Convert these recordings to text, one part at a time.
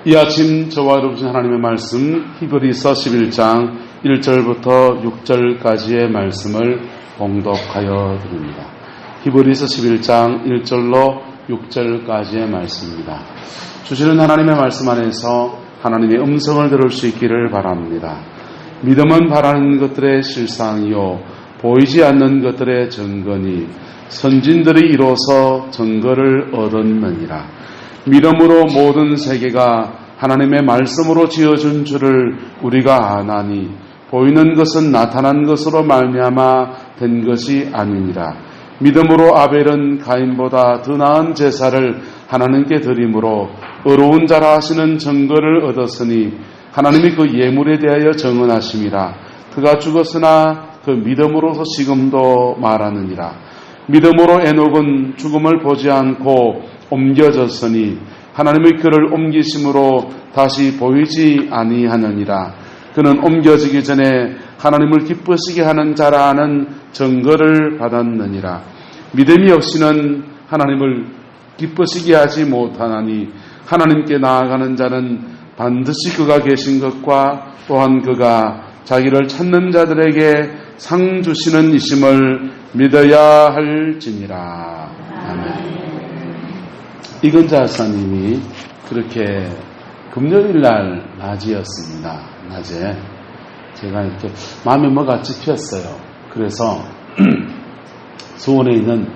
이 아침 저와 여러분 하나님의 말씀 히브리서 11장 1절부터 6절까지의 말씀을 봉독하여 드립니다. 히브리서 11장 1절로 6절까지의 말씀입니다. 주시는 하나님의 말씀 안에서 하나님의 음성을 들을 수 있기를 바랍니다. 믿음은 바라는 것들의 실상이요 보이지 않는 것들의 증거니 선진들이 이로써 증거를 얻었느니라. 믿음으로 모든 세계가 하나님의 말씀으로 지어준 줄을 우리가 아나니 보이는 것은 나타난 것으로 말미암아 된 것이 아니니라. 믿음으로 아벨은 가인보다 더 나은 제사를 하나님께 드림으로 의로운 자라 하시는 증거를 얻었으니 하나님이 그 예물에 대하여 정언하심이라. 그가 죽었으나 그 믿음으로서 지금도 말하느니라. 믿음으로 에녹은 죽음을 보지 않고 옮겨졌으니 하나님의 그를 옮기심으로 다시 보이지 아니하느니라. 그는 옮겨지기 전에 하나님을 기쁘시게 하는 자라는 증거를 받았느니라. 믿음이 없이는 하나님을 기쁘시게 하지 못하나니 하나님께 나아가는 자는 반드시 그가 계신 것과 또한 그가 자기를 찾는 자들에게 상 주시는 이심을 믿어야 할지니라. 아멘. 이근자 하사님이 그렇게 금요일날 낮이었습니다. 낮에 제가 이렇게 마음에 뭐가 찝혔어요. 그래서 수원에 있는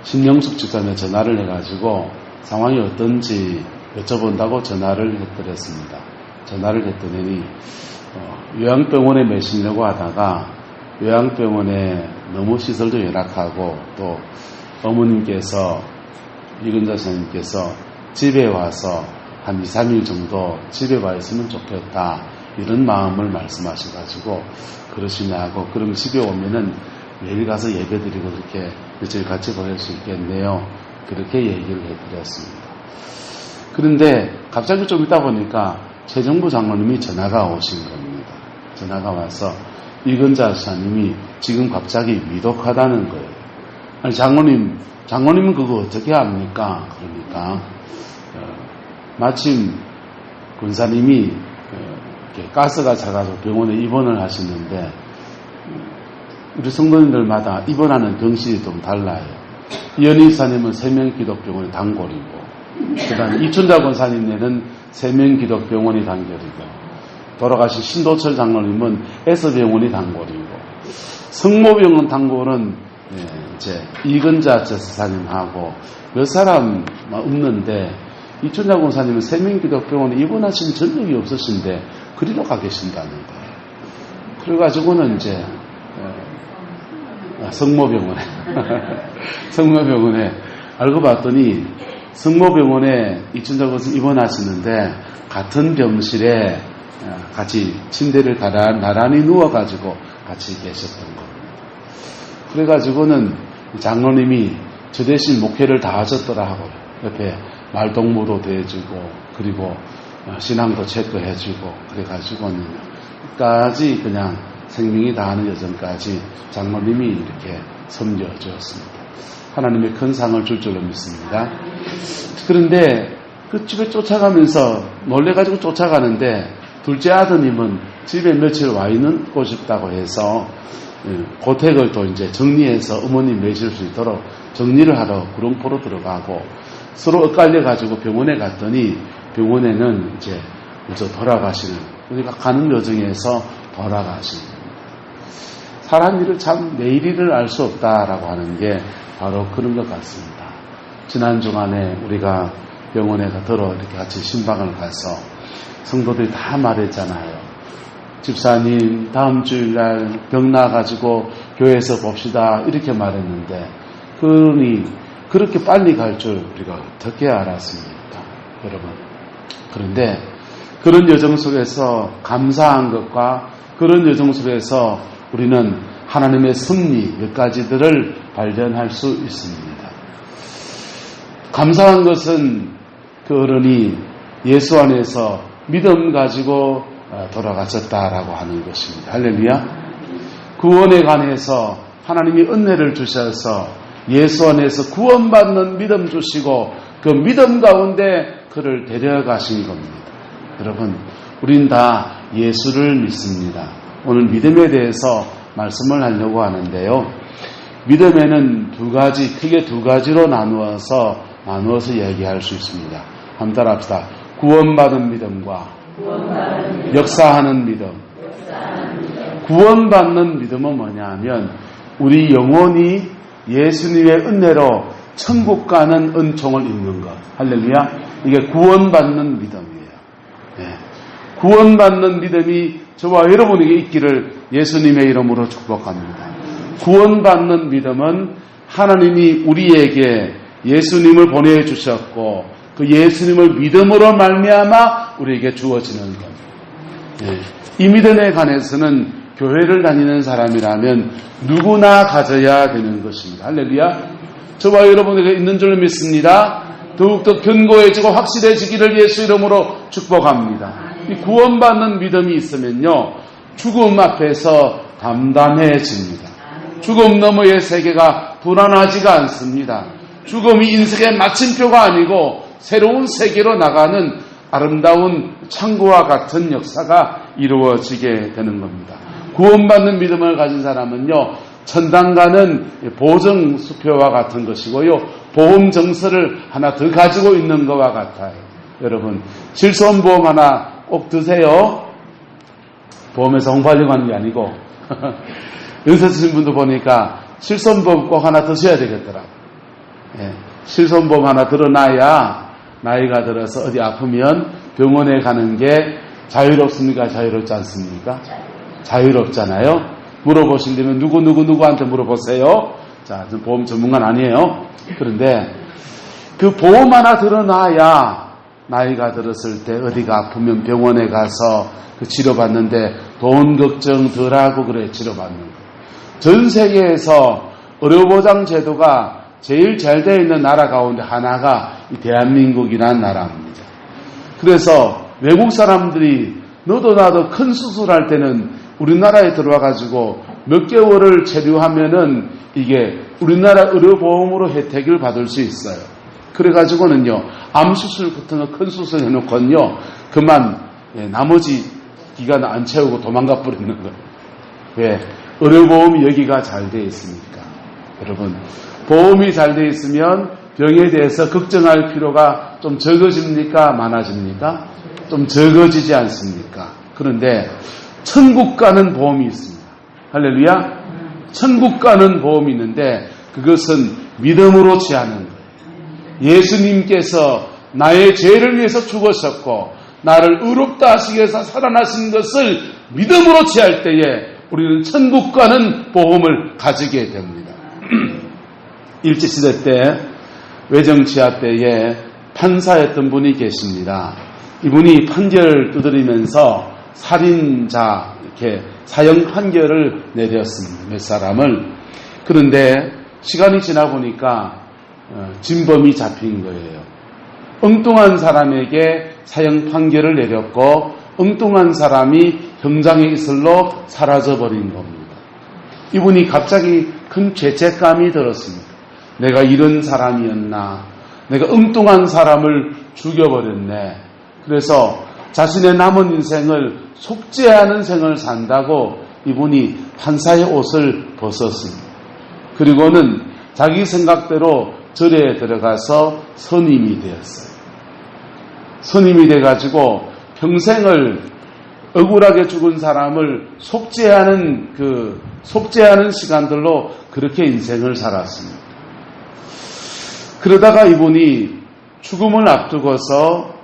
신영숙 집사님에 전화를 해가지고 상황이 어떤지 여쭤본다고 전화를 해드렸습니다. 전화를 했더니 요양병원에 메시려고 하다가 요양병원에 너무 시설도 열악하고 또 어머님께서 이근자 선생님께서 집에 와서 한 2, 3일 정도 집에 와 있으면 좋겠다 이런 마음을 말씀하셔가지고 그러시냐고 그럼 집에 오면은 매일 가서 예배드리고 그렇게 며칠 같이 보낼 수 있겠네요. 그렇게 얘기를 해드렸습니다. 그런데 갑자기 좀 있다 보니까 최정부 장로님이 전화가 오신 겁니다. 전화가 와서 이근자 사님이 지금 갑자기 위독하다는 거예요. 아니 장로님은 그거 어떻게 합니까? 그러니까 마침 군사님이 가스가 차가지고 병원에 입원을 하시는데 우리 성도님들마다 입원하는 병실이 좀 달라요. 이현희사님은 세명기독병원이 단골이고 그 다음에 이춘자 권사님네는 세명기독병원이 단골이고 돌아가신 신도철 장로님은 에서병원이 단골이고 성모병원 단골은 이제 이근자 제사사님하고 몇 사람 없는데 이춘자 권사님은 세명기독병원에 입원하신 전력이 없으신데 그리로 가 계신다는 거예요. 그래가지고는 이제 성모병원에 알고 봤더니 성모병원에 이춘자 권사님 입원하시는데 같은 병실에 같이 침대를 나란히 누워가지고 같이 계셨던 겁니다. 그래가지고는 장로님이 저 대신 목회를 다 하셨더라 하고 옆에 말동무도 대해주고 그리고 신앙도 체크해주고 그래가지고는 끝까지 그냥 생명이 다하는 여정까지 장로님이 이렇게 섬겨주었습니다. 하나님의 큰 상을 줄 줄로 믿습니다. 그런데 그 집에 쫓아가면서 놀래가지고 쫓아가는데 둘째 아드님은 집에 며칠 와 있는 싶다고 해서 고택을 또 이제 정리해서 어머님 모실 수 있도록 정리를 하러 구룡포로 들어가고 서로 엇갈려가지고 병원에 갔더니 병원에는 이제 먼저 돌아가시는 그러니까 가는 여정에서 돌아가시는 겁니다. 사람 일을 참 내일 일을 알 수 없다라고 하는 게 바로 그런 것 같습니다. 지난 주간에 우리가 병원에 들어 이렇게 같이 신방을 가서 성도들이 다 말했잖아요. 집사님 다음 주일날 병 나가지고 교회에서 봅시다 이렇게 말했는데 그러니 그렇게 빨리 갈 줄 우리가 어떻게 알았습니까 여러분. 그런데 그런 여정 속에서 감사한 것과 그런 여정 속에서 우리는 하나님의 섭리 몇 가지들을 발견할 수 있습니다. 감사한 것은 그 어른이 예수 안에서 믿음 가지고 돌아가셨다라고 하는 것입니다. 할렐루야. 구원에 관해서 하나님이 은혜를 주셔서 예수 안에서 구원받는 믿음 주시고 그 믿음 가운데 그를 데려가신 겁니다. 여러분, 우린 다 예수를 믿습니다. 오늘 믿음에 대해서 말씀을 하려고 하는데요. 믿음에는 크게 두 가지로 나누어서 얘기할 수 있습니다. 한번 따라합시다. 구원받은 믿음과 역사하는 믿음. 구원받는 믿음은 뭐냐 하면 우리 영혼이 예수님의 은혜로 천국 가는 은총을 입는 것. 할렐루야. 이게 구원받는 믿음이에요. 네. 구원받는 믿음이 저와 여러분에게 있기를 예수님의 이름으로 축복합니다. 구원받는 믿음은 하나님이 우리에게 예수님을 보내주셨고 그 예수님을 믿음으로 말미암아 우리에게 주어지는 것. 네. 이 믿음에 관해서는 교회를 다니는 사람이라면 누구나 가져야 되는 것입니다. 할렐루야. 저와 여러분에게 있는 줄 믿습니다. 더욱더 견고해지고 확실해지기를 예수 이름으로 축복합니다. 이 구원받는 믿음이 있으면요, 죽음 앞에서 담담해집니다. 죽음 너머의 세계가 불안하지가 않습니다. 죽음이 인생의 마침표가 아니고 새로운 세계로 나가는 아름다운 창고와 같은 역사가 이루어지게 되는 겁니다. 구원받는 믿음을 가진 사람은요, 천당 가는 보증 수표와 같은 것이고요, 보험 정서를 하나 더 가지고 있는 것과 같아요. 여러분, 실손보험 하나 꼭 드세요. 보험에서 홍보하려고 하는 게 아니고 연세 드신 분도 보니까 실손보험 꼭 하나 드셔야 되겠더라고요. 예, 실손보험 하나 들어놔야 나이가 들어서 어디 아프면 병원에 가는 게 자유롭습니까? 자유롭지 않습니까? 자유롭잖아요. 물어보시려면 누구한테 물어보세요. 자, 전 보험 전문가는 아니에요. 그런데 그 보험 하나 들어놔야 나이가 들었을 때 어디가 아프면 병원에 가서 그 치료받는데 돈 걱정 덜하고 그래 치료받는 거. 전 세계에서 의료보장 제도가 제일 잘 되어 있는 나라 가운데 하나가 이 대한민국이라는 나라입니다. 그래서 외국 사람들이 너도 나도 큰 수술할 때는 우리나라에 들어와가지고 몇 개월을 체류하면은 이게 우리나라 의료보험으로 혜택을 받을 수 있어요. 그래가지고는요, 암수술 같은 거 큰 수술 해놓고는요, 그만, 나머지 기간 안 채우고 도망가 버리는 거예요. 왜? 의료보험이 여기가 잘 돼 있으니까. 여러분, 보험이 잘 돼 있으면 병에 대해서 걱정할 필요가 좀 적어집니까? 많아집니까? 좀 적어지지 않습니까? 그런데 천국 가는 보험이 있습니다. 할렐루야. 천국 가는 보험이 있는데 그것은 믿음으로 취하는 거예요. 예수님께서 나의 죄를 위해서 죽으셨고 나를 의롭다 하시기 위해서 살아나신 것을 믿음으로 취할 때에 우리는 천국 가는 보험을 가지게 됩니다. 일제시대 때 외정치하 때에 판사였던 분이 계십니다. 이분이 판결을 두드리면서 살인자 이렇게 사형 판결을 내렸습니다. 몇 사람을. 그런데 시간이 지나 보니까 진범이 잡힌 거예요. 엉뚱한 사람에게 사형 판결을 내렸고 엉뚱한 사람이 형장의 이슬로 사라져버린 겁니다. 이분이 갑자기 큰 죄책감이 들었습니다. 내가 이런 사람이었나? 내가 엉뚱한 사람을 죽여버렸네. 그래서 자신의 남은 인생을 속죄하는 생을 산다고 이분이 판사의 옷을 벗었습니다. 그리고는 자기 생각대로 절에 들어가서 선임이 되었어요. 선임이 돼가지고 평생을 억울하게 죽은 사람을 속죄하는 시간들로 그렇게 인생을 살았습니다. 그러다가 이분이 죽음을 앞두고서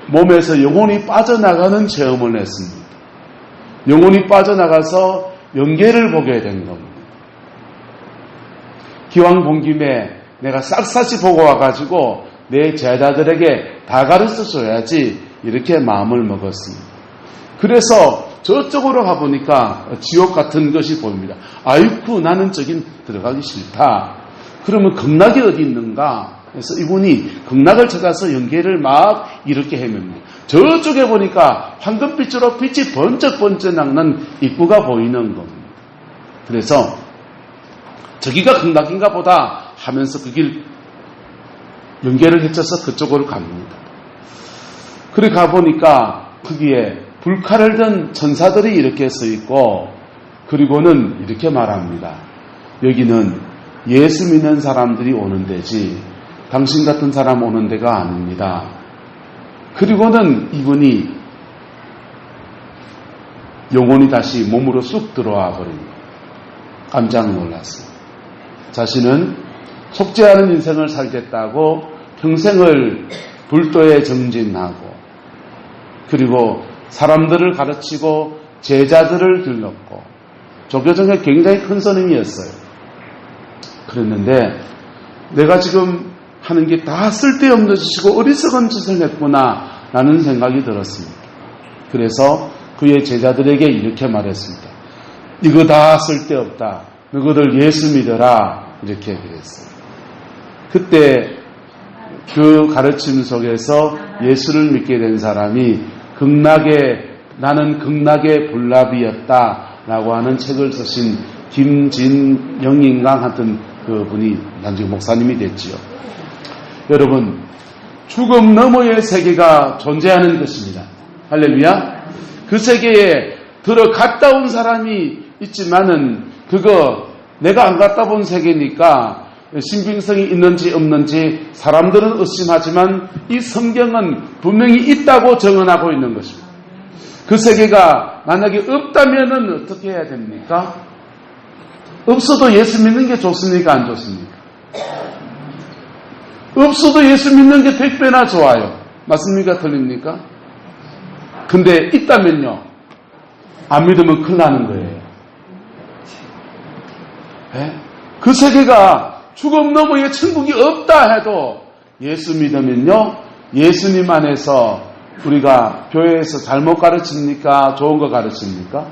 몸에서 영혼이 빠져나가는 체험을 했습니다. 영혼이 빠져나가서 영계를 보게 된 겁니다. 기왕 본 김에 내가 싹싹이 보고 와가지고 내 제자들에게 다 가르쳐줘야지 이렇게 마음을 먹었습니다. 그래서 저쪽으로 가보니까 지옥 같은 것이 보입니다. 아이쿠 나는 저긴 들어가기 싫다. 그러면 극락이 어디 있는가? 그래서 이분이 극락을 찾아서 연계를 막 이렇게 헤맵니다. 저쪽에 보니까 황금빛으로 빛이 번쩍번쩍 나는 입구가 보이는 겁니다. 그래서 저기가 극락인가 보다 하면서 그 길 연계를 해쳐서 그쪽으로 갑니다. 그래 가보니까 거기에 불칼을 든 천사들이 이렇게 서 있고, 그리고는 이렇게 말합니다. 여기는 예수 믿는 사람들이 오는 데지 당신 같은 사람 오는 데가 아닙니다. 그리고는 이분이 영혼이 다시 몸으로 쑥 들어와 버립니다. 깜짝 놀랐어요. 자신은 속죄하는 인생을 살겠다고 평생을 불도에 정진하고, 그리고 사람들을 가르치고 제자들을 길렀고, 조교정에 굉장히 큰 선임이었어요. 그랬는데 내가 지금 하는 게 다 쓸데없는 짓이고 어리석은 짓을 했구나 라는 생각이 들었습니다. 그래서 그의 제자들에게 이렇게 말했습니다. 이거 다 쓸데없다. 너희들 예수 믿어라. 이렇게 그랬어요. 그때 그 가르침 속에서 예수를 믿게 된 사람이 나는 극락의 불납이었다 라고 하는 책을 쓰신 김진영인강 같은 그분이 나중에 목사님이 됐지요. 여러분, 죽음 너머의 세계가 존재하는 것입니다. 할렐루야. 그 세계에 들어갔다 온 사람이 있지만은 그거 내가 안 갔다 본 세계니까 신빙성이 있는지 없는지 사람들은 의심하지만 이 성경은 분명히 있다고 증언하고 있는 것입니다. 그 세계가 만약에 없다면은 어떻게 해야 됩니까? 없어도 예수 믿는 게 좋습니까? 안 좋습니까? 없어도 예수 믿는 게 100배나 좋아요. 맞습니까? 틀립니까? 근데 있다면요, 안 믿으면 큰일 나는 거예요. 네? 그 세계가 죽음 너머에 천국이 없다 해도 예수 믿으면요, 예수님 안에서 우리가 교회에서 잘못 가르칩니까? 좋은 거 가르칩니까?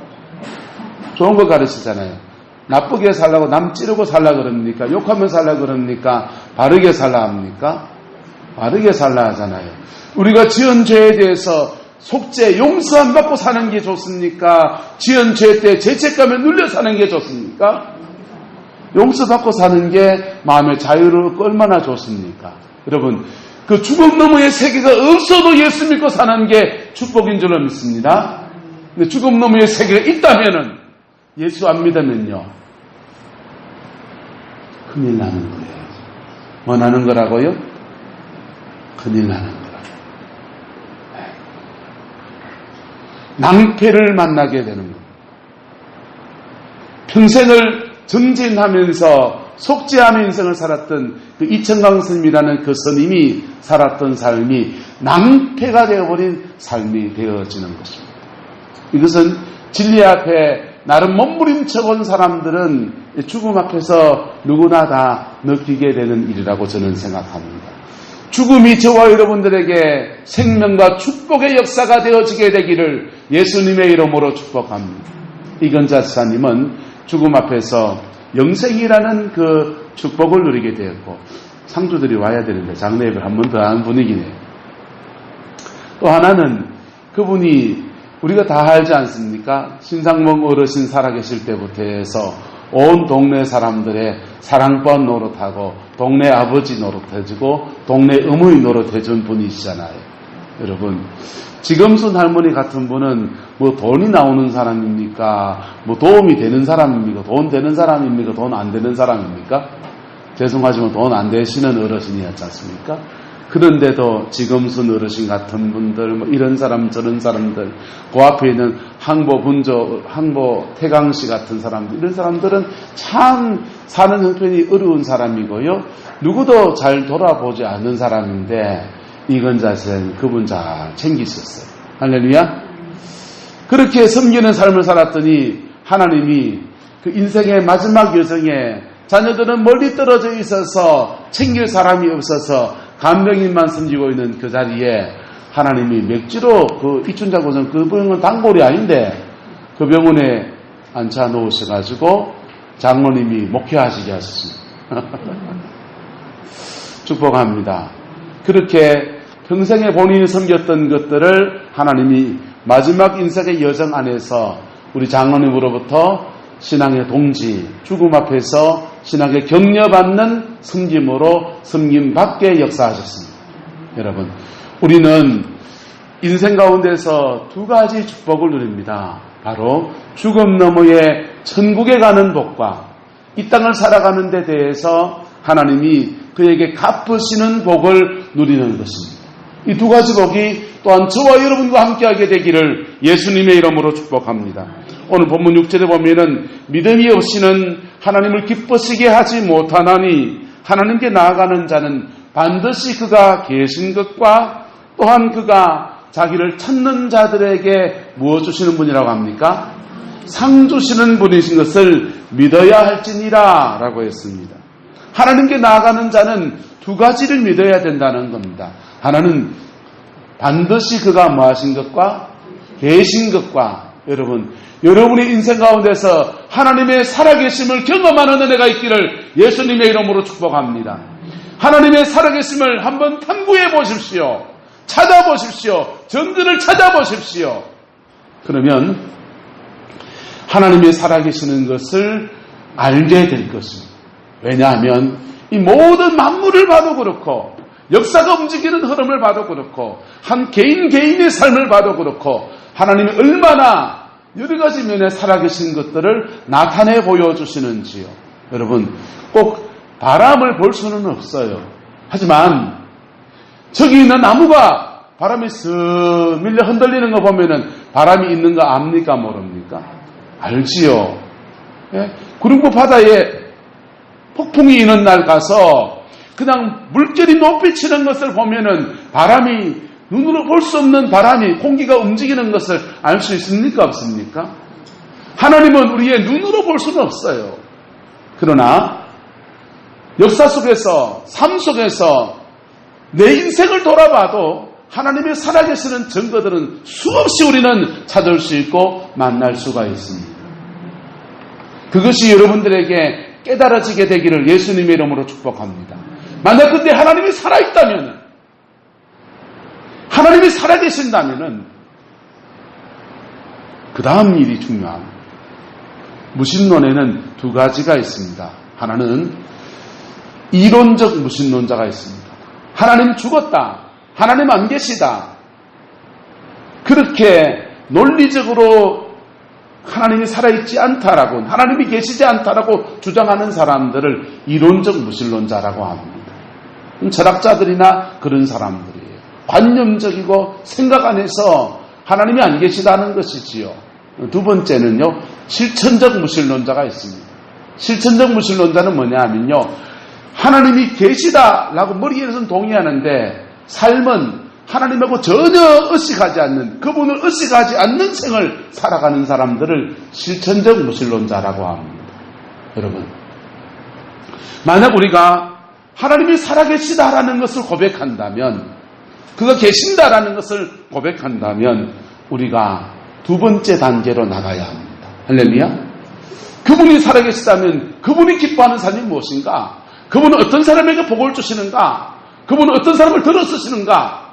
좋은 거 가르치잖아요. 나쁘게 살라고 남 찌르고 살라 그럽니까? 욕하며 살라 그럽니까? 바르게 살라 합니까? 바르게 살라 하잖아요. 우리가 지은 죄에 대해서 속죄, 용서 안 받고 사는 게 좋습니까? 지은 죄 때 죄책감에 눌려 사는 게 좋습니까? 용서받고 사는 게 마음의 자유롭고 얼마나 좋습니까? 여러분, 그 죽음 너머의 세계가 없어도 예수 믿고 사는 게 축복인 줄로 믿습니다. 근데 죽음 너머의 세계가 있다면은 예수 안 믿으면요, 큰일 나는 거예요. 뭐 나는 거라고요? 큰일 나는 거라고. 낭패를 만나게 되는 겁니다. 평생을 정진하면서 속죄하는 인생을 살았던 그 이천강 스님이라는 그 스님이 살았던 삶이 낭패가 되어버린 삶이 되어지는 것입니다. 이것은 진리 앞에 나름 몸부림쳐 본 사람들은 죽음 앞에서 누구나 다 느끼게 되는 일이라고 저는 생각합니다. 죽음이 저와 여러분들에게 생명과 축복의 역사가 되어지게 되기를 예수님의 이름으로 축복합니다. 이건자 지사님은 죽음 앞에서 영생이라는 그 축복을 누리게 되었고, 상주들이 와야 되는데 장례 예배를 한 번 더 하는 분위기네요. 또 하나는 그분이 우리가 다 알지 않습니까? 신상몽 어르신 살아계실 때부터 해서 온 동네 사람들의 사랑방 노릇하고 동네 아버지 노릇해주고 동네 어머니 노릇해준 분이시잖아요. 여러분, 지금순 할머니 같은 분은 뭐 돈이 나오는 사람입니까? 뭐 도움이 되는 사람입니까? 돈 되는 사람입니까? 돈 안 되는 사람입니까? 죄송하지만 돈 안 되시는 어르신이었지 않습니까? 그런데도 지금순 어르신 같은 분들, 뭐 이런 사람 저런 사람들, 그 앞에 있는 항보 태강씨 같은 사람들, 이런 사람들은 참 사는 형편이 어려운 사람이고요, 누구도 잘 돌아보지 않는 사람인데 이건자 씨는 그분 잘 챙기셨어요. 할렐루야. 그렇게 섬기는 삶을 살았더니 하나님이 그 인생의 마지막 여정에 자녀들은 멀리 떨어져 있어서 챙길 사람이 없어서 간병인만 섬기고 있는 그 자리에 하나님이 맥주로 그 이춘자 고정, 그 병은 단골이 아닌데 그 병원에 앉혀 놓으셔가지고 장로님이 목회하시게 하셨습니다. 축복합니다. 그렇게 평생에 본인이 섬겼던 것들을 하나님이 마지막 인생의 여정 안에서 우리 장로님으로부터 신앙의 동지, 죽음 앞에서 신앙의 격려받는 섬김으로 섬김받게 역사하셨습니다. 여러분, 우리는 인생 가운데서 두 가지 축복을 누립니다. 바로 죽음 너머의 천국에 가는 복과 이 땅을 살아가는 데 대해서 하나님이 그에게 갚으시는 복을 누리는 것입니다. 이 두 가지 복이 또한 저와 여러분과 함께하게 되기를 예수님의 이름으로 축복합니다. 오늘 본문 6절에 보면은 믿음이 없이는 하나님을 기쁘시게 하지 못하나니 하나님께 나아가는 자는 반드시 그가 계신 것과 또한 그가 자기를 찾는 자들에게 무엇 주시는 분이라고 합니까? 상 주시는 분이신 것을 믿어야 할지니라 라고 했습니다. 하나님께 나아가는 자는 두 가지를 믿어야 된다는 겁니다. 하나는 반드시 그가 뭐 하신 것과 계신 것과 여러분의 인생 가운데서 하나님의 살아계심을 경험하는 은혜가 있기를 예수님의 이름으로 축복합니다. 하나님의 살아계심을 한번 탐구해 보십시오. 찾아보십시오. 전들을 찾아보십시오. 그러면 하나님의 살아계시는 것을 알게 될 것입니다. 왜냐하면 이 모든 만물을 봐도 그렇고 역사가 움직이는 흐름을 봐도 그렇고 한 개인의 삶을 봐도 그렇고 하나님이 얼마나 여러 가지 면에 살아계신 것들을 나타내 보여주시는지요. 여러분, 꼭 바람을 볼 수는 없어요. 하지만 저기 있는 나무가 바람이 쓱 밀려 흔들리는 거 보면은 바람이 있는 거 압니까 모릅니까? 알지요. 예? 구름포 바다에 폭풍이 있는 날 가서 그냥 물결이 높이 치는 것을 보면은 바람이 눈으로 볼 수 없는 바람이 공기가 움직이는 것을 알 수 있습니까? 없습니까? 하나님은 우리의 눈으로 볼 수는 없어요. 그러나 역사 속에서 삶 속에서 내 인생을 돌아봐도 하나님의 살아계시는 증거들은 수없이 우리는 찾을 수 있고 만날 수가 있습니다. 그것이 여러분들에게 깨달아지게 되기를 예수님의 이름으로 축복합니다. 만약 그때 하나님이 살아있다면, 하나님이 살아계신다면 그 다음 일이 중요합니다. 무신론에는 두 가지가 있습니다. 하나는 이론적 무신론자가 있습니다. 하나님 죽었다, 하나님 안 계시다, 그렇게 논리적으로 하나님이 살아있지 않다라고, 하나님이 계시지 않다라고 주장하는 사람들을 이론적 무신론자라고 합니다. 철학자들이나 그런 사람들이에요. 관념적이고 생각 안에서 하나님이 안 계시다는 것이지요. 두 번째는요, 실천적 무신론자가 있습니다. 실천적 무신론자는 뭐냐 하면요, 하나님이 계시다라고 머리에서는 동의하는데 삶은 하나님하고 전혀 의식하지 않는, 그분을 의식하지 않는 생을 살아가는 사람들을 실천적 무신론자라고 합니다. 여러분, 만약 우리가 하나님이 살아계시다라는 것을 고백한다면, 그가 계신다라는 것을 고백한다면 우리가 두 번째 단계로 나가야 합니다. 할렐루야. 그분이 살아계시다면 그분이 기뻐하는 삶이 무엇인가? 그분은 어떤 사람에게 복을 주시는가? 그분은 어떤 사람을 들어 쓰시는가?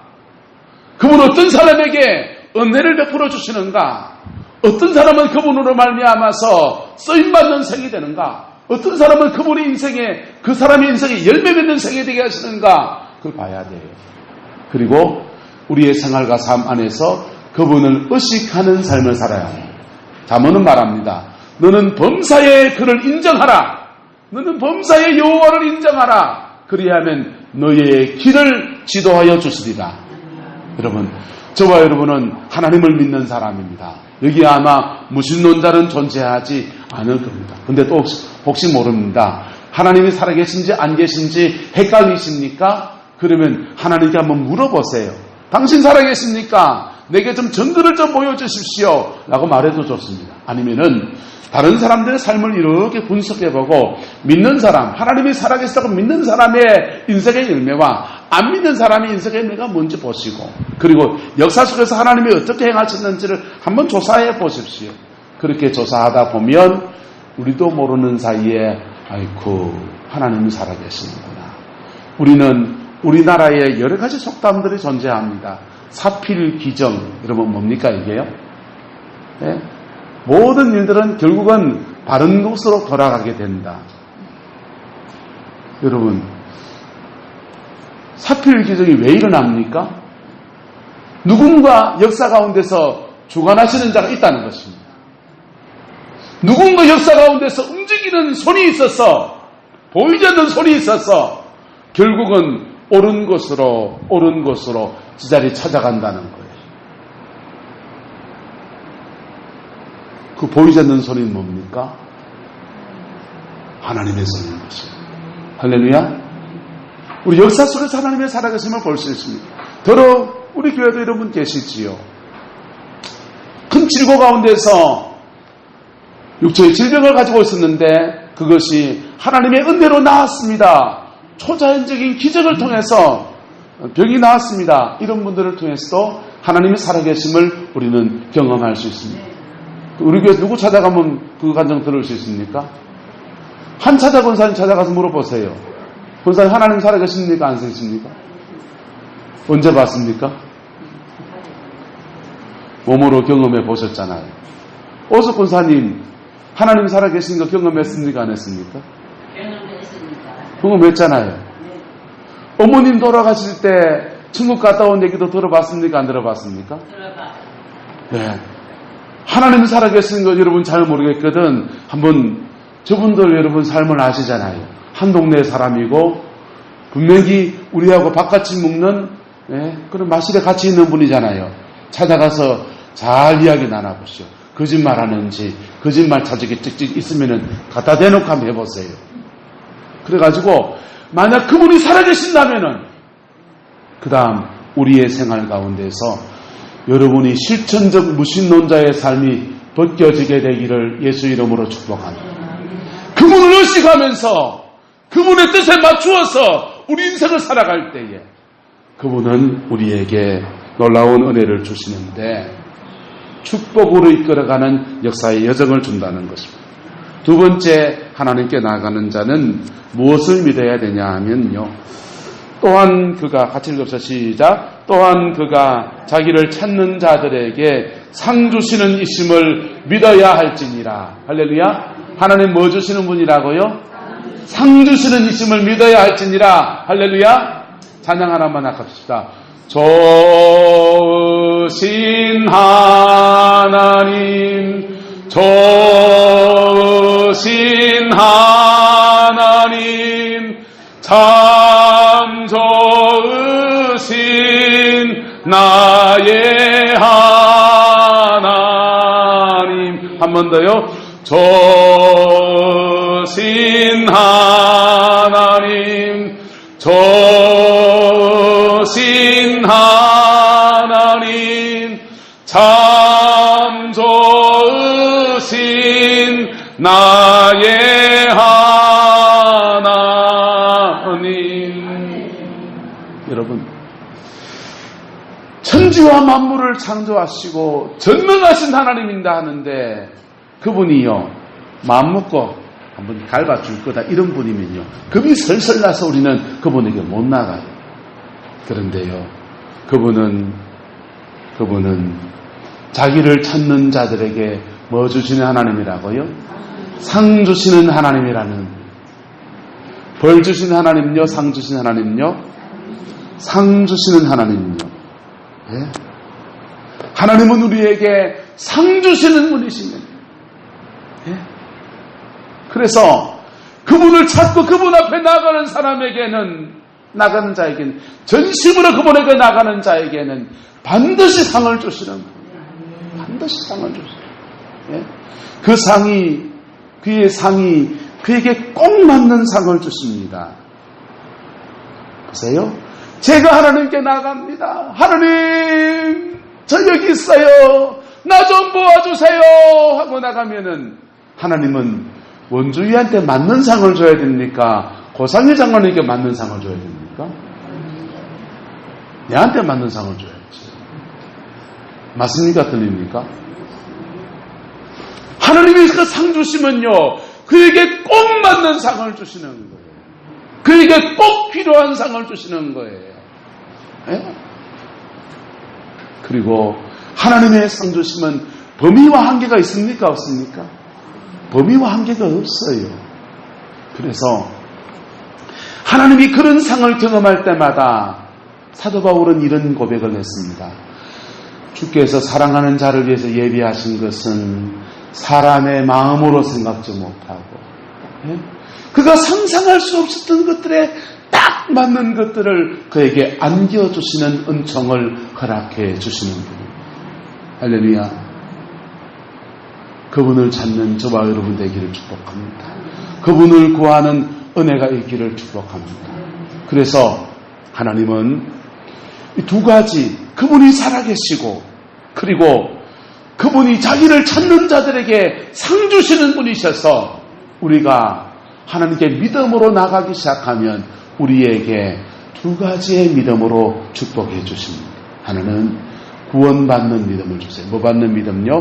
그분은 어떤 사람에게 은혜를 베풀어 주시는가? 어떤 사람은 그분으로 말미암아서 쓰임받는 생이 되는가? 어떤 사람은 그분의 인생에, 그 사람의 인생에 열매 맺는 생이 되게 하시는가? 그걸 봐야 돼요. 그리고 우리의 생활과 삶 안에서 그분을 의식하는 삶을 살아야 합니다. 잠언은 말합니다. 너는 범사의 그를 인정하라. 너는 범사의 여호와를 인정하라. 그리하면 너의 길을 지도하여 주시리라. 여러분, 저와 여러분은 하나님을 믿는 사람입니다. 여기 아마 무신론자는 존재하지 않을 겁니다. 근데 또 혹시 모릅니다. 하나님이 살아계신지 안 계신지 헷갈리십니까? 그러면 하나님께 한번 물어보세요. 당신 살아계십니까? 내게 좀 증거를 좀 보여주십시오 라고 말해도 좋습니다. 아니면은 다른 사람들의 삶을 이렇게 분석해보고 믿는 사람, 하나님이 살아계시다고 믿는 사람의 인생의 열매와 안 믿는 사람의 인생의 열매가 뭔지 보시고, 그리고 역사 속에서 하나님이 어떻게 행하셨는지를 한번 조사해 보십시오. 그렇게 조사하다 보면 우리도 모르는 사이에 아이고 하나님이 살아계시는구나. 우리는 우리나라에 여러 가지 속담들이 존재합니다. 사필귀정, 여러분 뭡니까 이게요? 네? 모든 일들은 결국은 바른 곳으로 돌아가게 된다. 여러분, 사필 기적이 왜 일어납니까? 누군가 역사 가운데서 주관하시는 자가 있다는 것입니다. 누군가 역사 가운데서 움직이는 손이 있어서, 보이지 않는 손이 있어서 결국은 옳은 곳으로 제자리 찾아간다는 거예요. 그 보이지 않는 손이 뭡니까? 하나님의 손인 것이에요. 할렐루야. 우리 역사 속에서 하나님의 살아계심을 볼 수 있습니다. 더러 우리 교회도 이런 분 계시지요. 큰 질고 가운데서 육체의 질병을 가지고 있었는데 그것이 하나님의 은혜로 나았습니다. 초자연적인 기적을 통해서 병이 나았습니다. 이런 분들을 통해서도 하나님의 살아계심을 우리는 경험할 수 있습니다. 우리 교회 누구 찾아가면 그 감정 들을 수 있습니까? 한차자 권사님 찾아가서 물어보세요. 권사님 하나님 살아계십니까? 안 계십니까? 언제 봤습니까? 몸으로 경험해 보셨잖아요. 오석 권사님 하나님 살아계신 거 경험했습니까? 안 했습니까? 경험했잖아요. 어머님 돌아가실 때 천국 갔다 온 얘기도 들어봤습니까? 안 들어봤습니까? 네. 하나님 살아계신 거 여러분 잘 모르겠거든. 한번 저분들 여러분 삶을 아시잖아요. 한 동네 사람이고 분명히 우리하고 바깥집 먹는 그런 마실에 같이 있는 분이잖아요. 찾아가서 잘 이야기 나눠보시오. 거짓말하는지 거짓말 자적이 찍찍 있으면은 갖다 대놓고 한번 해보세요. 그래가지고 만약 그분이 살아계신다면은 그 다음 우리의 생활 가운데서 여러분이 실천적 무신론자의 삶이 벗겨지게 되기를 예수 이름으로 축복합니다. 그분을 의식하면서 그분의 뜻에 맞추어서 우리 인생을 살아갈 때에 그분은 우리에게 놀라운 은혜를 주시는데 축복으로 이끌어가는 역사의 여정을 준다는 것입니다. 두 번째, 하나님께 나아가는 자는 무엇을 믿어야 되냐 하면요. 또한 그가, 같이 읽읍시다. 시작. 또한 그가 자기를 찾는 자들에게 상 주시는 이심을 믿어야 할지니라. 할렐루야. 하나님 뭐 주시는 분이라고요? 상 주시는 이심을 믿어야 할지니라. 할렐루야. 찬양 하나만 합시다. 좋으신 하나님, 좋으신 하나님, 참 좋으신 나의 하나님. 한 번 더요. 좋으신 하나님, 좋으신 하나님, 참 좋으신 나의 하나님. 여러분, 천지와 만물을 창조하시고 전능하신 하나님인다 하는데 그분이요, 마음 먹고 한번 갈아줄 거다 이런 분이면요, 겁이 설설 나서 우리는 그분에게 못 나가요. 그런데요, 그분은 자기를 찾는 자들에게 뭐 주시는 하나님이라고요? 상 주시는 하나님이라는. 벌 주시는 하나님요, 상 주시는 하나님요? 상 주시는 하나님요. 예? 하나님은 우리에게 상 주시는 분이시면, 예? 그래서 그분을 찾고 그분 앞에 나가는 사람에게는, 나가는 자에게는, 전심으로 그분에게 나가는 자에게는 반드시 상을 주시는 분. 반드시 상을 주시는 분. 예? 그 상이, 그의 상이 그에게 꼭 맞는 상을 주십니다. 보세요. 제가 하나님께 나갑니다. 하나님, 저 여기 있어요. 나 좀 도와주세요. 하고 나가면은 하나님은 원주위한테 맞는 상을 줘야 됩니까? 고상희 장관에게 맞는 상을 줘야 됩니까? 내한테 맞는 상을 줘야지. 맞습니까? 틀립니까? 하나님이 그 상 주시면요, 그에게 꼭 맞는 상을 주시는 거예요. 그에게 꼭 필요한 상을 주시는 거예요. 예? 그리고 하나님의 상 주시면 범위와 한계가 있습니까? 없습니까? 범위와 한계가 없어요. 그래서 하나님이 그런 상을 경험할 때마다 사도 바울은 이런 고백을 했습니다. 주께서 사랑하는 자를 위해서 예비하신 것은 사람의 마음으로 생각지 못하고 그가 상상할 수 없었던 것들에 딱 맞는 것들을 그에게 안겨주시는 은총을 허락해 주시는 분입니다. 할렐루야. 그분을 찾는 저와 여러분 되기를 축복합니다. 그분을 구하는 은혜가 있기를 축복합니다. 그래서 하나님은 이 두 가지, 그분이 살아계시고 그리고 그분이 자기를 찾는 자들에게 상 주시는 분이셔서 우리가 하나님께 믿음으로 나가기 시작하면 우리에게 두 가지의 믿음으로 축복해 주십니다. 하나는 구원받는 믿음을 주세요. 뭐 받는 믿음요?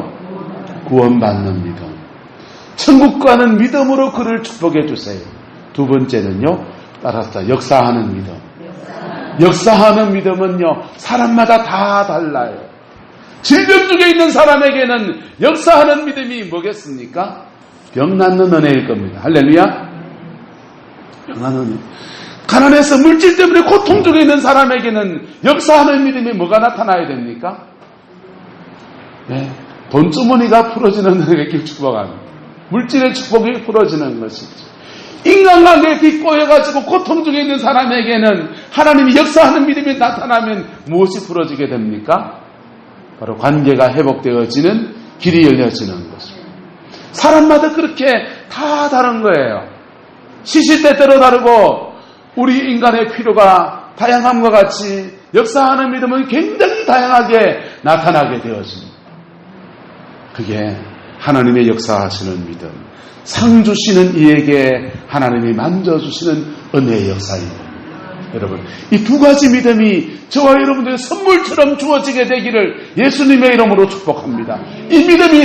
구원받는 믿음. 천국 가는 믿음으로 그를 축복해 주세요. 두 번째는요, 따라서 역사하는 믿음. 역사하는 믿음은요, 사람마다 다 달라요. 질병 중에 있는 사람에게는 역사하는 믿음이 뭐겠습니까? 병 낫는 은혜일 겁니다. 할렐루야. 병 낫는 은혜. 가난해서 물질 때문에 고통 중에 있는 사람에게는 역사하는 믿음이 뭐가 나타나야 됩니까? 네. 돈주머니가 풀어지는 은혜를 축복합니다. 물질의 축복이 풀어지는 것이죠. 인간관계에 빗꼬여가지고 고통 중에 있는 사람에게는 하나님이 역사하는 믿음이 나타나면 무엇이 풀어지게 됩니까? 바로 관계가 회복되어지는 길이 열려지는 것입니다. 사람마다 그렇게 다 다른 거예요. 시시때때로 다르고 우리 인간의 필요가 다양함과 같이 역사하는 믿음은 굉장히 다양하게 나타나게 되어집니다. 그게 하나님의 역사하시는 믿음, 상 주시는 이에게 하나님이 만져주시는 은혜의 역사입니다. 여러분, 이 두 가지 믿음이 저와 여러분들의 선물처럼 주어지게 되기를 예수님의 이름으로 축복합니다. 이 믿음이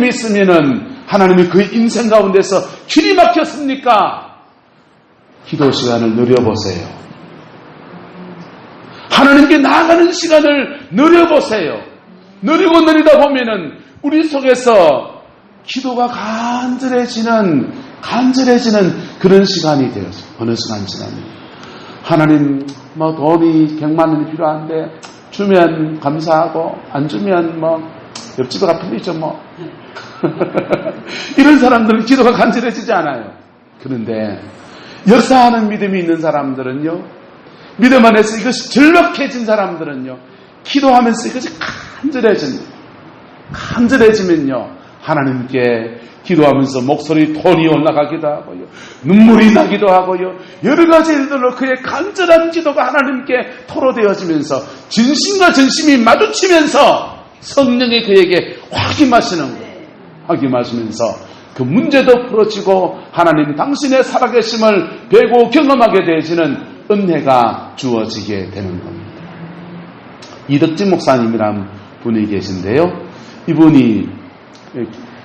있으면은 하나님이 그 인생 가운데서 길이 막혔습니까? 기도 시간을 누려보세요. 하나님께 나아가는 시간을 누려보세요. 누리고 누리다 보면은 우리 속에서 기도가 간절해지는 그런 시간이 되어서 어느 순간 지나면 하나님 뭐 돈이 100만 원이 필요한데 주면 감사하고 안 주면 뭐 옆집에 같은 있죠 뭐 이런 사람들은 기도가 간절해지지 않아요. 그런데 역사하는 믿음이 있는 사람들은요, 믿음 안에서 이것이 절박해진 사람들은요, 기도하면서 이것이 간절해지면요 하나님께 기도하면서 목소리 톤이 올라가기도 하고요, 눈물이 나기도 하고요, 여러 가지 일들로 그의 간절한 기도가 하나님께 토로되어지면서 진심과 진심이 마주치면서 성령이 그에게 확임하시면서 그 문제도 풀어지고 하나님 당신의 살아계심을 배고 경험하게 되어지는 은혜가 주어지게 되는 겁니다. 이덕진 목사님이란 분이 계신데요, 이분이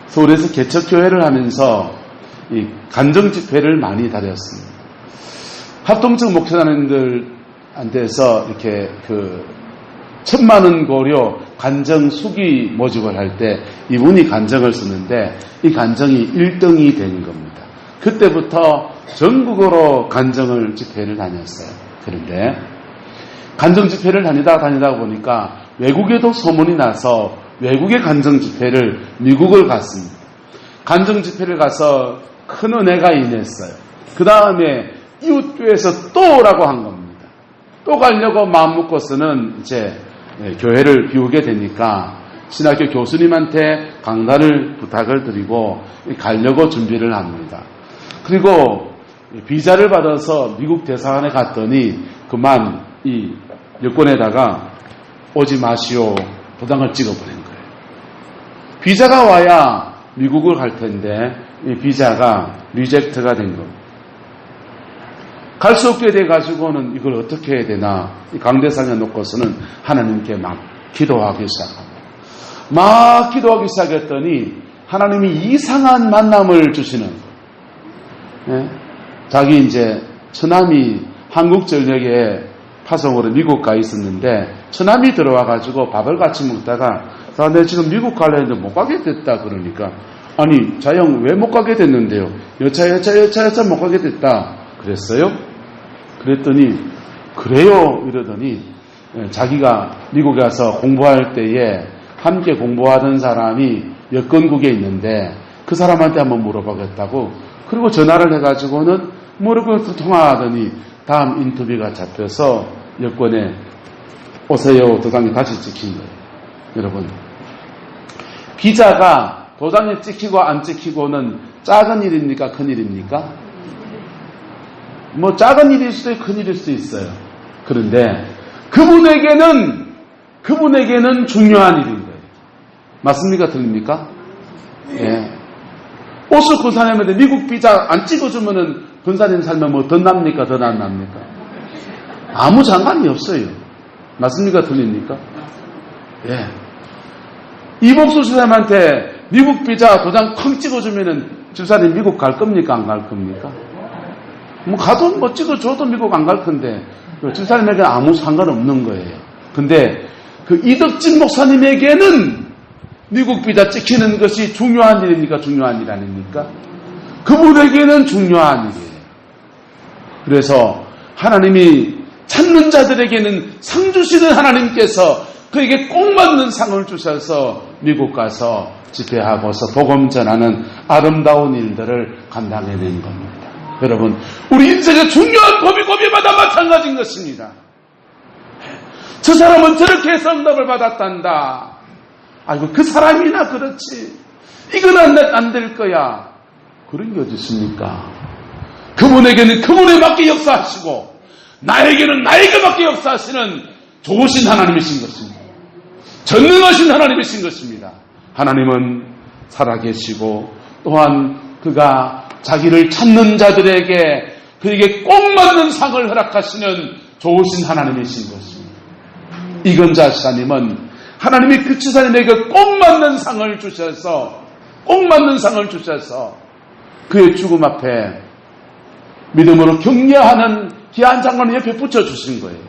서울에서 개척교회를 하면서 이 간정집회를 많이 다녔습니다. 합동적 목사님들한테서 이렇게 그 1000만원 고려 간정 수기 모집을 할 때 이분이 간정을 쓰는데 이 간정이 1등이 된 겁니다. 그때부터 전국으로 간정을 집회를 다녔어요. 그런데 간정 집회를 다니다 보니까 외국에도 소문이 나서 외국의 간정 집회를 미국을 갔습니다. 간정 집회를 가서 큰 은혜가 임했어요. 그 다음에 이웃교회에서 또 오라고 한 겁니다. 또 가려고 마음 먹고서는 이제 교회를 비우게 되니까 신학교 교수님한테 강단을 부탁을 드리고 가려고 준비를 합니다. 그리고 비자를 받아서 미국 대사관에 갔더니 그만 이 여권에다가 오지 마시오 도장을 찍어버린 거예요. 비자가 와야 미국을 갈 텐데 이 비자가 리젝트가 된 겁니다. 갈 수 없게 돼가지고는 이걸 어떻게 해야 되나 이 강대상에 놓고서는 하나님께 막 기도하기 시작합니다. 막 기도하기 시작했더니 하나님이 이상한 만남을 주시는 거예요. 네? 자기 이제 처남이 한국 전역에 파송으로 미국 가 있었는데 처남이 들어와가지고 밥을 같이 먹다가 내 지금 미국 가려 했는데 못 가게 됐다 그러니까 아니 자영 왜 못 가게 됐는데요? 여차 못 가게 됐다 그랬어요? 그랬더니 그래요 이러더니 자기가 미국에 가서 공부할 때에 함께 공부하던 사람이 여권국에 있는데 그 사람한테 한번 물어보겠다고 그리고 전화를 해가지고는 물어보고 통화하더니 다음 인터뷰가 잡혀서 여권에 오세요 도장이 다시 찍힌 거예요. 여러분 비자가 도장에 찍히고 안 찍히고는 작은 일입니까? 큰 일입니까? 뭐 작은 일일 수도 있고 큰 일일 수도 있어요. 그런데 그분에게는 중요한 일인 거예요. 맞습니까? 틀립니까? 예. 옷을 권사님한테 미국 비자 안 찍어주면은 권사님 살면 뭐 더 납니까? 더 안 납니까? 아무 상관이 없어요. 맞습니까? 틀립니까? 예. 이복수 집사님한테 미국 비자 도장 쾅 찍어주면은 집사님 미국 갈 겁니까? 안 갈 겁니까? 뭐 가도 뭐 찍어줘도 미국 안 갈 건데 집사님에게는 아무 상관없는 거예요. 근데 그 이덕진 목사님에게는 미국 비자 찍히는 것이 중요한 일입니까? 중요한 일 아닙니까? 그분에게는 중요한 일이에요. 그래서 하나님이 찾는 자들에게는 상 주시는 하나님께서 그에게 꼭 맞는 상을 주셔서 미국 가서 집회하고서 복음 전하는 아름다운 일들을 감당해낸 겁니다. 여러분, 우리 인생의 중요한 고비마다 마찬가지인 것입니다. 저 사람은 저렇게 해서 응답을 받았단다. 아이고, 그 사람이나 그렇지. 이건 안 될 거야. 그런 게 어디 있습니까? 그분에게는 그분에 맞게 역사하시고, 나에게는 나에게 맞게 역사하시는 좋으신 하나님이신 것입니다. 전능하신 하나님이신 것입니다. 하나님은 살아계시고, 또한 그가 자기를 찾는 자들에게 그에게 꼭 맞는 상을 허락하시는 좋으신 하나님이신 것입니다. 이건자 지사님은 하나님이 그 지사님에게 꼭 맞는 상을 주셔서 그의 죽음 앞에 믿음으로 격려하는 귀한 장관을 옆에 붙여주신 거예요.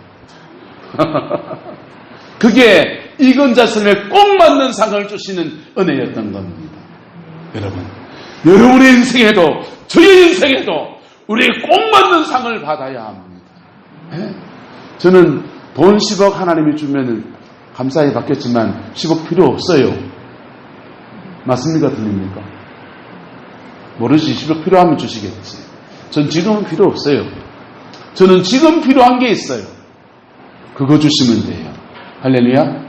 그게 이건자 지사님에 꼭 맞는 상을 주시는 은혜였던 겁니다. 여러분의 인생에도 저의 인생에도 우리에게 꼭 맞는 상을 받아야 합니다. 네? 저는 돈 10억 하나님이 주면 감사히 받겠지만 10억 필요 없어요. 맞습니까? 틀립니까? 모르지. 10억 필요하면 주시겠지. 전 지금은 필요 없어요. 저는 지금 필요한 게 있어요. 그거 주시면 돼요. 할렐루야.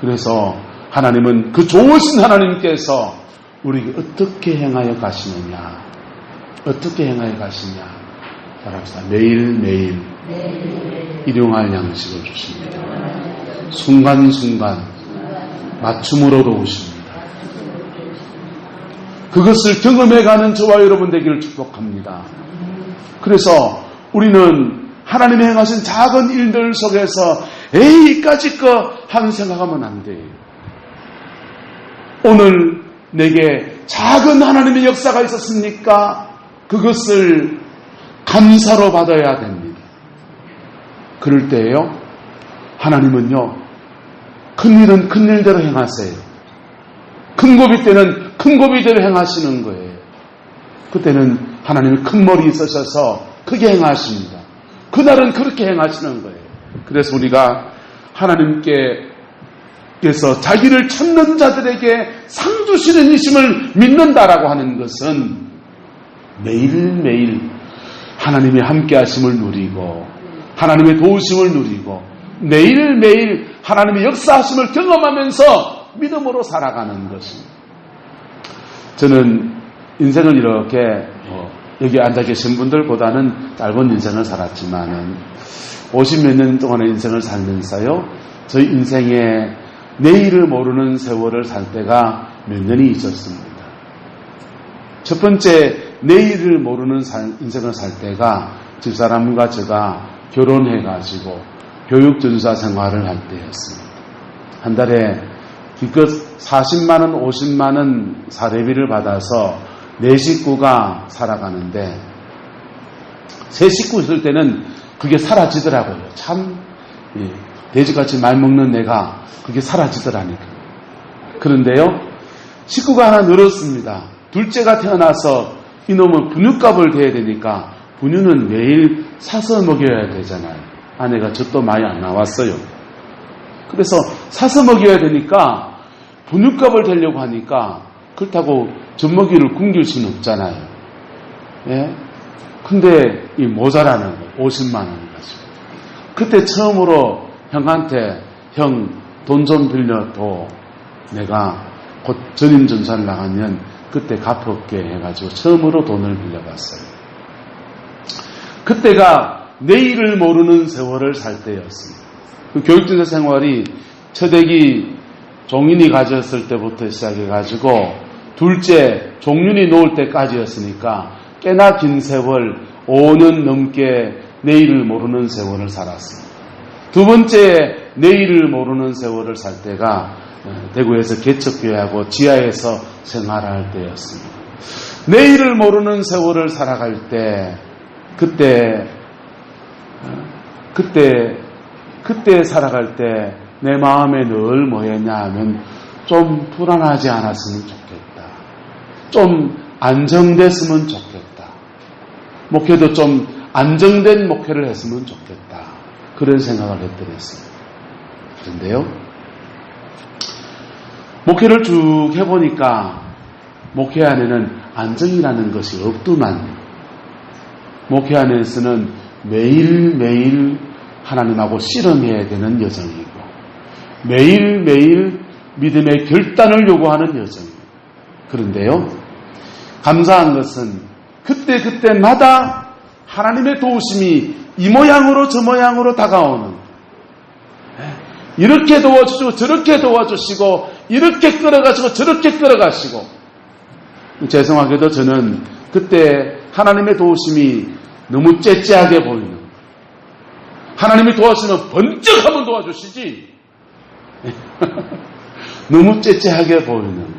그래서 하나님은 그 좋으신 하나님께서 우리에게 어떻게 행하여 가시느냐, 바랍시다. 매일매일 일용할 양식을 주십니다. 순간순간 맞춤으로 도우십니다. 그것을 경험해가는 저와 여러분 되기를 축복합니다. 그래서 우리는 하나님이 행하신 작은 일들 속에서 이까짓 거 하는 생각하면 안 돼요. 오늘 내게 작은 하나님의 역사가 있었습니까? 그것을 감사로 받아야 됩니다. 그럴 때에요, 하나님은요, 큰 일은 큰 일대로 행하세요. 큰 고비 때는 큰 고비대로 행하시는 거예요. 그때는 하나님이 큰 머리 있으셔서 크게 행하십니다. 그날은 그렇게 행하시는 거예요. 그래서 우리가 하나님께서 자기를 찾는 자들에게 상 주시는 이심을 믿는다라고 하는 것은 매일매일 하나님의 함께 하심을 누리고 하나님의 도우심을 누리고 매일매일 하나님의 역사하심을 경험하면서 믿음으로 살아가는 것입니다. 저는 인생을 이렇게 여기 앉아 계신 분들보다는 짧은 인생을 살았지만은 50몇 년 동안의 인생을 살면서요, 저희 인생에 내일을 모르는 세월을 살 때가 몇 년이 있었습니다. 첫 번째, 내일을 모르는 인생을 살 때가 집사람과 제가 결혼해가지고 교육전사 생활을 할 때였습니다. 한 달에 기껏 40만원, 50만원 사례비를 받아서 4식구가 살아가는데 3식구 있을 때는 그게 사라지더라고요. 참 돼지같이 말 먹는 내가 그게 사라지더라니까. 그런데요, 식구가 하나 늘었습니다. 둘째가 태어나서 이놈은 분유값을 대야 되니까 분유는 매일 사서 먹여야 되잖아요. 아내가 젖도 많이 안 나왔어요. 그래서 사서 먹여야 되니까 분유값을 대려고 하니까 그렇다고 젖먹이를 굶길 수는 없잖아요. 예? 근데 이 모자라는 거 50만 원을 가지고 그때 처음으로 형한테 형 돈 좀 빌려도 내가 곧 전임 전사를 나가면 그때 갚을게 해가지고 처음으로 돈을 빌려봤어요. 그때가 내일을 모르는 세월을 살 때였습니다. 그 교육전사 생활이 첫애기 종윤이 가졌을 때부터 시작해가지고 둘째 종윤이 놓을 때까지였으니까 꽤나 긴 세월 5년 넘게 내일을 모르는 세월을 살았습니다. 두 번째 내일을 모르는 세월을 살 때가 대구에서 개척교회하고 지하에서 생활할 때였습니다. 내일을 모르는 세월을 살아갈 때 그때 살아갈 때 내 마음에 늘 뭐였냐 하면 좀 불안하지 않았으면 좋겠다. 좀 안정됐으면 좋겠다. 목회도 좀 안정된 목회를 했으면 좋겠다. 그런 생각을 했더랬습니다. 그런데요, 목회를 쭉 해보니까 목회 안에는 안정이라는 것이 없더만 목회 안에서는 매일매일 하나님하고 씨름해야 되는 여정이고 매일매일 믿음의 결단을 요구하는 여정이에요. 그런데요, 감사한 것은 그때마다 하나님의 도우심이 이 모양으로 저 모양으로 다가오는 이렇게 도와주시고 저렇게 도와주시고 이렇게 끌어가시고 저렇게 끌어가시고 죄송하게도 저는 그때 하나님의 도우심이 너무 째째하게 보이는 하나님이 도와주시면 번쩍 한번 도와주시지 너무 째째하게 보이는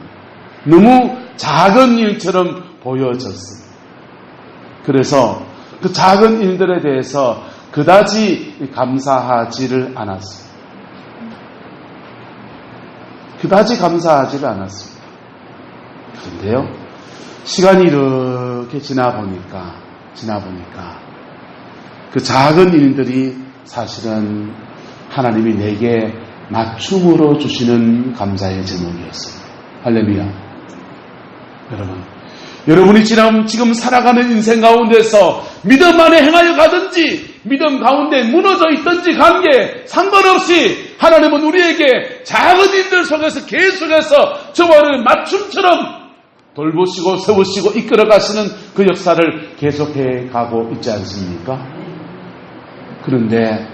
너무 작은 일처럼 보여졌습니다. 그래서 그 작은 일들에 대해서 그다지 감사하지를 않았습니다. 그다지 감사하지를 않았습니다. 그런데요, 시간이 이렇게 지나 보니까 그 작은 일들이 사실은 하나님이 내게 맞춤으로 주시는 감사의 제목이었습니다. 할렐루야. 여러분이 지금 살아가는 인생 가운데서 믿음 안에 행하여 가든지 믿음 가운데 무너져 있든지 관계 상관없이 하나님은 우리에게 작은 일들 속에서 계속해서 저와를 맞춤처럼 돌보시고 세우시고 이끌어 가시는 그 역사를 계속해 가고 있지 않습니까? 그런데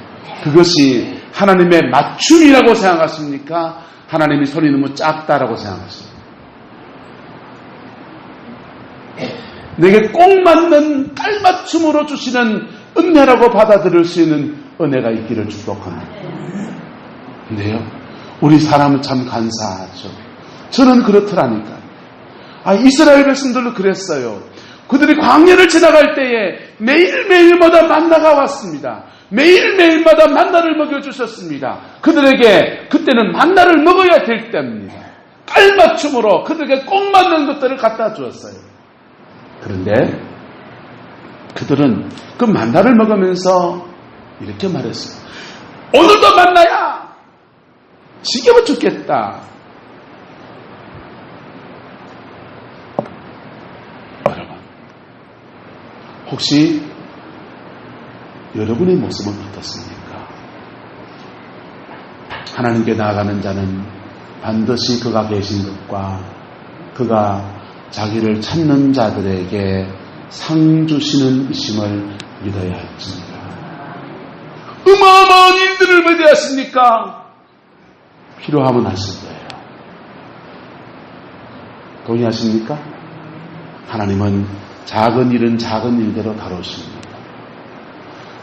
그것이 하나님의 맞춤이라고 생각하십니까? 하나님이 손이 너무 작다라고 생각하십니까? 내게 꼭 맞는 깔맞춤으로 주시는 은혜라고 받아들일 수 있는 은혜가 있기를 축복합니다. 근데요, 우리 사람은 참 간사하죠. 저는 그렇더라니까요. 이스라엘 백성들도 그랬어요. 그들이 광야를 지나갈 때에 매일매일마다 만나가 왔습니다. 매일매일마다 만나를 먹여주셨습니다. 그들에게 그때는 만나를 먹어야 될 때입니다. 깔맞춤으로 그들에게 꼭 맞는 것들을 갖다 주었어요. 그런데 그들은 그 만나를 먹으면서 이렇게 말했어요. 오늘도 만나야 지겨워 죽겠다. 여러분, 혹시 여러분의 모습은 어떻습니까? 하나님께 나아가는 자는 반드시 그가 계신 것과 그가 자기를 찾는 자들에게 상 주시는 이심을 믿어야 할지니라. 어마어마한 일들을 매대하십니까? 필요하면 하실 거예요. 동의하십니까? 하나님은 작은 일은 작은 일대로 다루십니다.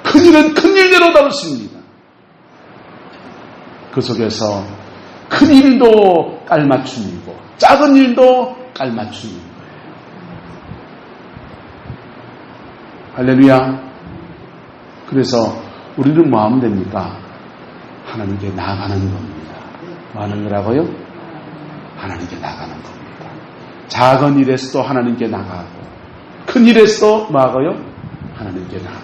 큰 일은 큰 일대로 다루십니다. 그 속에서 큰 일도 깔맞춤이고 작은 일도 깔맞춤인 거예요. 할렐루야. 그래서 우리는 뭐 하면 됩니까? 하나님께 나아가는 겁니다. 뭐 하는 거라고요? 하나님께 나아가는 겁니다. 작은 일에서도 하나님께 나가고 큰 일에서도 뭐하고요? 하나님께 나가고.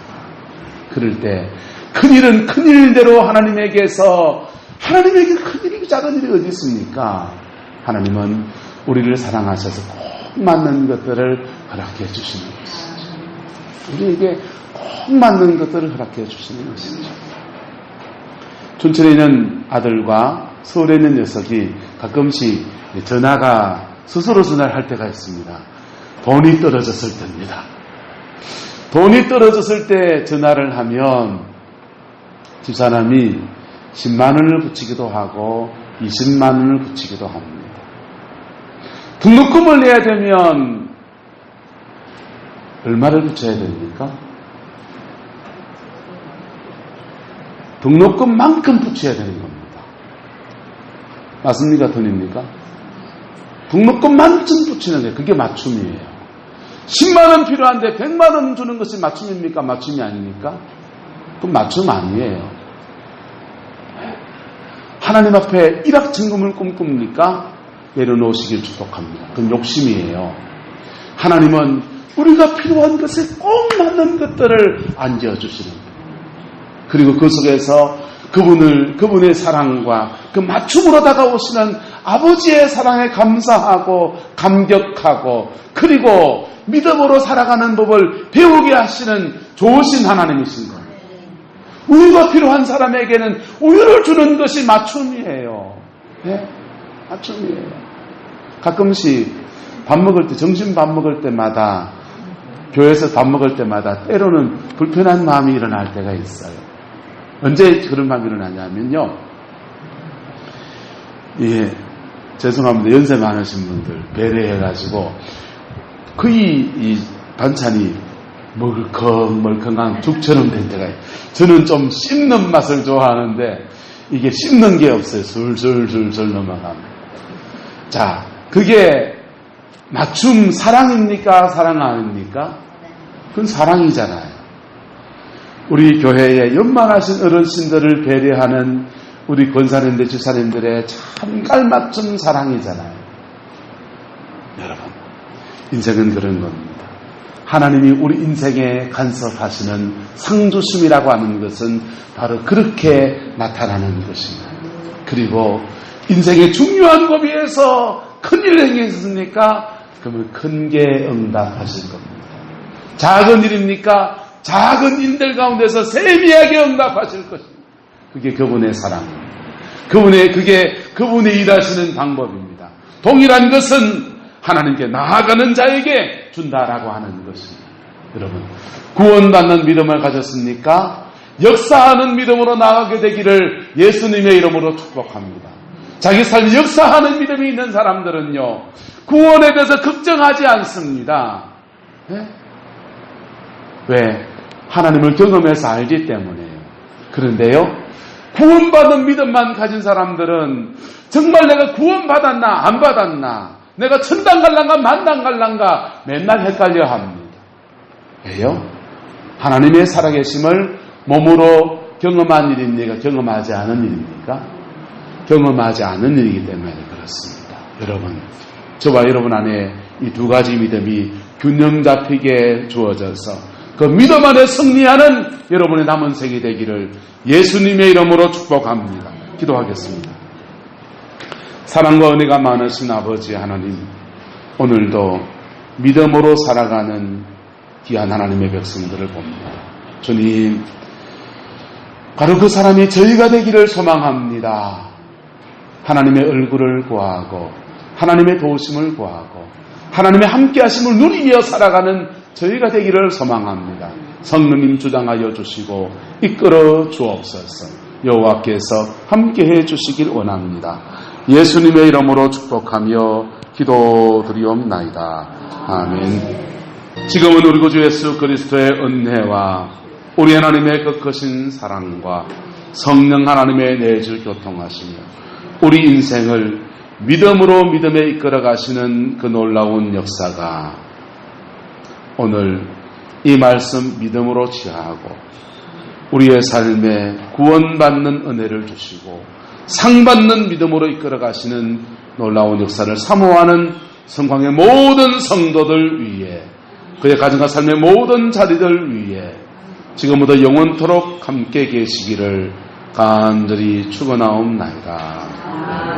그럴 때 큰일은 큰일대로 하나님에게서 하나님에게 큰일이고 작은 일이 어디 있습니까? 하나님은 우리를 사랑하셔서 꼭 맞는 것들을 허락해 주시는 것이죠. 우리에게 꼭 맞는 것들을 허락해 주시는 것이죠. 춘천에 있는 아들과 서울에 있는 녀석이 가끔씩 전화가 스스로 전화를 할 때가 있습니다. 돈이 떨어졌을 때입니다. 돈이 떨어졌을 때 전화를 하면 집사람이 10만 원을 붙이기도 하고 20만 원을 붙이기도 합니다. 등록금을 내야 되면 얼마를 붙여야 됩니까? 등록금만큼 붙여야 되는 겁니다. 맞습니까? 돈입니까? 등록금만큼 붙이는 게 그게 맞춤이에요. 10만 원 필요한데 100만 원 주는 것이 맞춤입니까? 맞춤이 아닙니까? 그건 맞춤 아니에요. 하나님 앞에 일확천금을 꿈꿉니까? 내려놓으시길 축복합니다. 그건 욕심이에요. 하나님은 우리가 필요한 것에 꼭 맞는 것들을 안겨주시는 거예요. 그리고 그 속에서 그분의 사랑과 그 맞춤으로 다가오시는 아버지의 사랑에 감사하고 감격하고 그리고 믿음으로 살아가는 법을 배우게 하시는 좋으신 하나님이신 거예요. 우유가 필요한 사람에게는 우유를 주는 것이 맞춤이에요. 네? 맞춤이에요. 가끔씩 밥 먹을 때, 점심 밥 먹을 때마다 교회에서 밥 먹을 때마다 때로는 불편한 마음이 일어날 때가 있어요. 언제 그런 마음이 일어나냐면요. 예, 죄송합니다. 연세 많으신 분들 배려해가지고 거의 이 반찬이 멀컹멀컹한 죽처럼 된 때가 있어요. 저는 좀 씹는 맛을 좋아하는데 이게 씹는 게 없어요. 술술술술 넘어갑니다. 자, 그게 맞춤 사랑입니까? 사랑 아닙니까? 그건 사랑이잖아요. 우리 교회에 연만하신 어르신들을 배려하는 우리 권사님들, 주사님들의 참 깔맞춤 사랑이잖아요. 여러분, 인생은 그런 겁니다. 하나님이 우리 인생에 간섭하시는 상주심이라고 하는 것은 바로 그렇게 나타나는 것입니다. 그리고 인생의 중요한 법위에서 큰일을 행했습니까? 그러면 큰 게 응답하실 겁니다. 작은 일입니까? 작은 일들 가운데서 세미하게 응답하실 것입니다. 그게 그분의 사랑입니다. 그게 그분의 일하시는 방법입니다. 동일한 것은 하나님께 나아가는 자에게 준다라고 하는 것입니다. 여러분, 구원받는 믿음을 가졌습니까? 역사하는 믿음으로 나아가게 되기를 예수님의 이름으로 축복합니다. 자기 삶에 역사하는 믿음이 있는 사람들은요, 구원에 대해서 걱정하지 않습니다. 네? 왜? 하나님을 경험해서 알기 때문에요. 그런데요, 구원받은 믿음만 가진 사람들은 정말 내가 구원받았나 안 받았나, 내가 천당 갈란가 만당 갈란가 맨날 헷갈려 합니다. 왜요? 하나님의 살아계심을 몸으로 경험한 일입니까? 경험하지 않은 일입니까? 경험하지 않은 일이기 때문에 그렇습니다. 여러분, 저와 여러분 안에 이 두 가지 믿음이 균형 잡히게 주어져서 그 믿음 안에 승리하는 여러분의 남은 생이 되기를 예수님의 이름으로 축복합니다. 기도하겠습니다. 사랑과 은혜가 많으신 아버지 하나님, 오늘도 믿음으로 살아가는 귀한 하나님의 백성들을 봅니다. 주님, 바로 그 사람이 저희가 되기를 소망합니다. 하나님의 얼굴을 구하고 하나님의 도우심을 구하고 하나님의 함께하심을 누리며 살아가는 저희가 되기를 소망합니다. 성령님 주장하여 주시고 이끌어 주옵소서. 여호와께서 함께해 주시길 원합니다. 예수님의 이름으로 축복하며 기도드리옵나이다. 아멘. 지금은 우리 구주 예수 그리스도의 은혜와 우리 하나님의 그 크신 사랑과 성령 하나님의 내주 교통하시며 우리 인생을 믿음으로 믿음에 이끌어 가시는 그 놀라운 역사가 오늘 이 말씀 믿음으로 취하고 우리의 삶에 구원받는 은혜를 주시고 상받는 믿음으로 이끌어 가시는 놀라운 역사를 사모하는 성광의 모든 성도들 위해 그의 가정과 삶의 모든 자리들 위해 지금부터 영원토록 함께 계시기를 간절히 축원하옵나이다.